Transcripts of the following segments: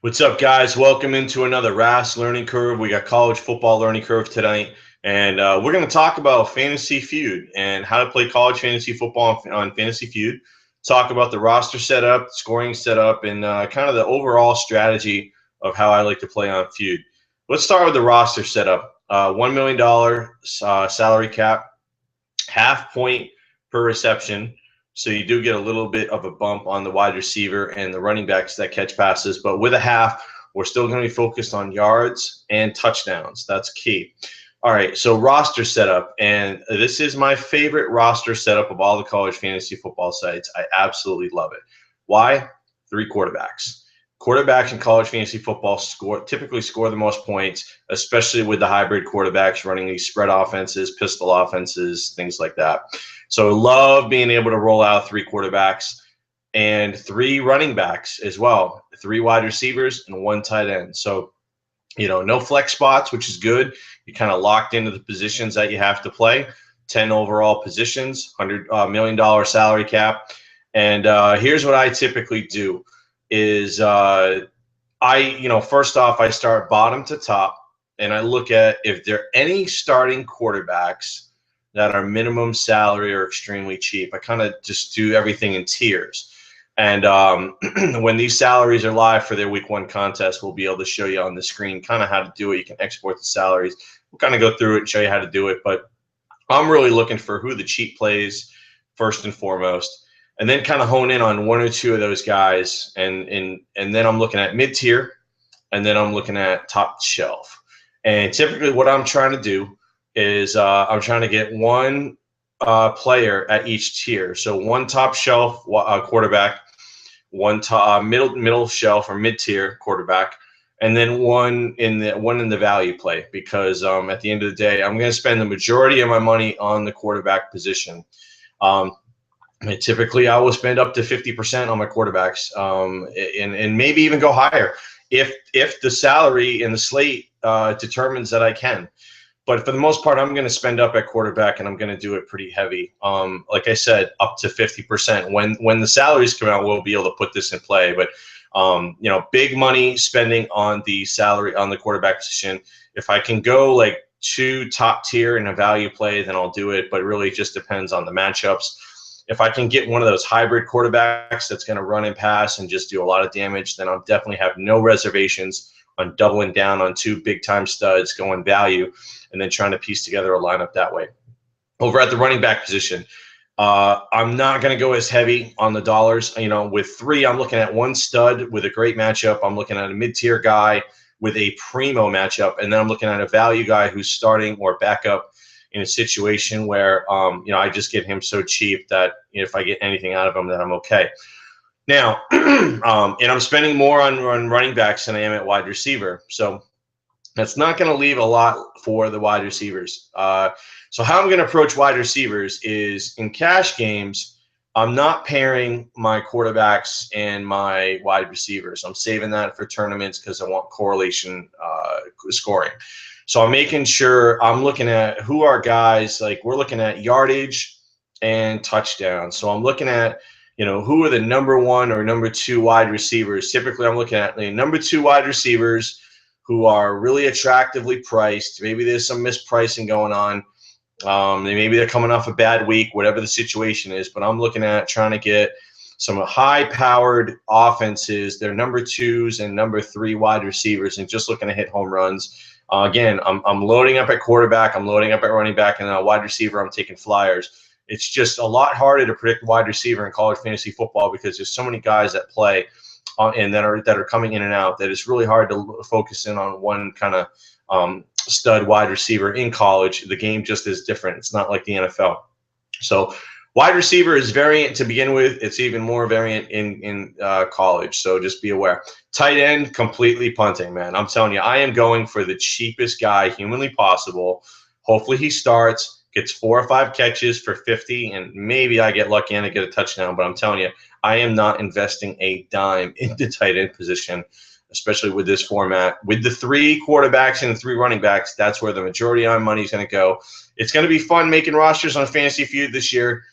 What's up, guys? Welcome into another Rath learning curve. We got college football learning curve tonight, and we're going to talk about Fantasy Feud and how to play college fantasy football on Fantasy Feud. Talk about the roster setup, scoring setup, and kind of the overall strategy of how I like to play on Feud. Let's start with the roster setup. $1 million salary cap, half point per reception. So you do get a little bit of a bump on the wide receiver and the running backs that catch passes. But with a half, we're still going to be focused on yards and touchdowns. That's key. All right, so roster setup. And this is my favorite roster setup of all the college fantasy football sites. I absolutely love it. Why? 3 quarterbacks. Quarterbacks in college fantasy football typically score the most points, especially with the hybrid quarterbacks running these spread offenses, pistol offenses, things like that. So love being able to roll out 3 quarterbacks and 3 running backs as well, 3 wide receivers and 1 tight end. So, no flex spots, which is good. You kind of locked into the positions that you have to play. 10 overall positions, $100 million salary cap. And here's what I typically do is first off, I start bottom to top, and I look at if there are any starting quarterbacks that are minimum salary or extremely cheap. I kind of just do everything in tiers. And when these salaries are live for their week 1 contest, we'll be able to show you on the screen kind of how to do it. You can export the salaries. We'll kind of go through it and show you how to do it. But I'm really looking for who the cheap plays first and foremost, and then kind of hone in on 1 or 2 of those guys. And then I'm looking at mid-tier, and then I'm looking at top shelf. And typically what I'm trying to do is I'm trying to get 1 player at each tier. So 1 top shelf quarterback, 1 middle shelf or mid-tier quarterback, and then one in the value play, because at the end of the day, I'm going to spend the majority of my money on the quarterback position. Typically, I will spend up to 50% on my quarterbacks, and maybe even go higher if the salary and the slate determines that I can. But for the most part, I'm going to spend up at quarterback, and I'm going to do it pretty heavy. Like I said, up to 50%. When the salaries come out, we'll be able to put this in play. But big money spending on the salary on the quarterback position. If I can go like 2 top tier in a value play, then I'll do it. But really, it just depends on the matchups. If I can get one of those hybrid quarterbacks that's going to run and pass and just do a lot of damage, then I'll definitely have no reservations on doubling down on 2 big-time studs, going value, and then trying to piece together a lineup that way. Over at the running back position, I'm not going to go as heavy on the dollars. With 3, I'm looking at 1 stud with a great matchup. I'm looking at a mid-tier guy with a primo matchup, and then I'm looking at a value guy who's starting or backup in a situation where, I just get him so cheap that if I get anything out of him, then I'm okay. Now, and I'm spending more on running backs than I am at wide receiver. So that's not going to leave a lot for the wide receivers. So how I'm going to approach wide receivers is in cash games, I'm not pairing my quarterbacks and my wide receivers. I'm saving that for tournaments because I want correlation scoring. So I'm making sure I'm looking at who are guys, like we're looking at yardage and touchdowns. So I'm looking at, who are the number 1 or number 2 wide receivers. Typically, I'm looking at the number 2 wide receivers who are really attractively priced. Maybe there's some mispricing going on. Maybe they're coming off a bad week, whatever the situation is. But I'm looking at trying to get some high-powered offenses. They're number 2s and number 3 wide receivers, and just looking to hit home runs. Again, I'm loading up at quarterback, I'm loading up at running back, and then a wide receiver, I'm taking flyers. It's just a lot harder to predict wide receiver in college fantasy football because there's so many guys that play and that are coming in and out that it's really hard to focus in on one kind of stud wide receiver in college. The game just is different. It's not like the NFL. So wide receiver is variant to begin with. It's even more variant in college, so just be aware. Tight end, completely punting, man. I'm telling you, I am going for the cheapest guy humanly possible. Hopefully he starts, gets 4 or 5 catches for 50, and maybe I get lucky and I get a touchdown. But I'm telling you, I am not investing a dime in the tight end position, especially with this format. With the 3 quarterbacks and the 3 running backs, that's where the majority of my money is going to go. It's going to be fun making rosters on Fantasy Feud this year.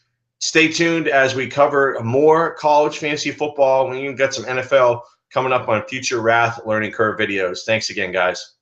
Stay tuned as we cover more college fantasy football. We even got some NFL coming up on future Rath Learning Curve videos. Thanks again, guys.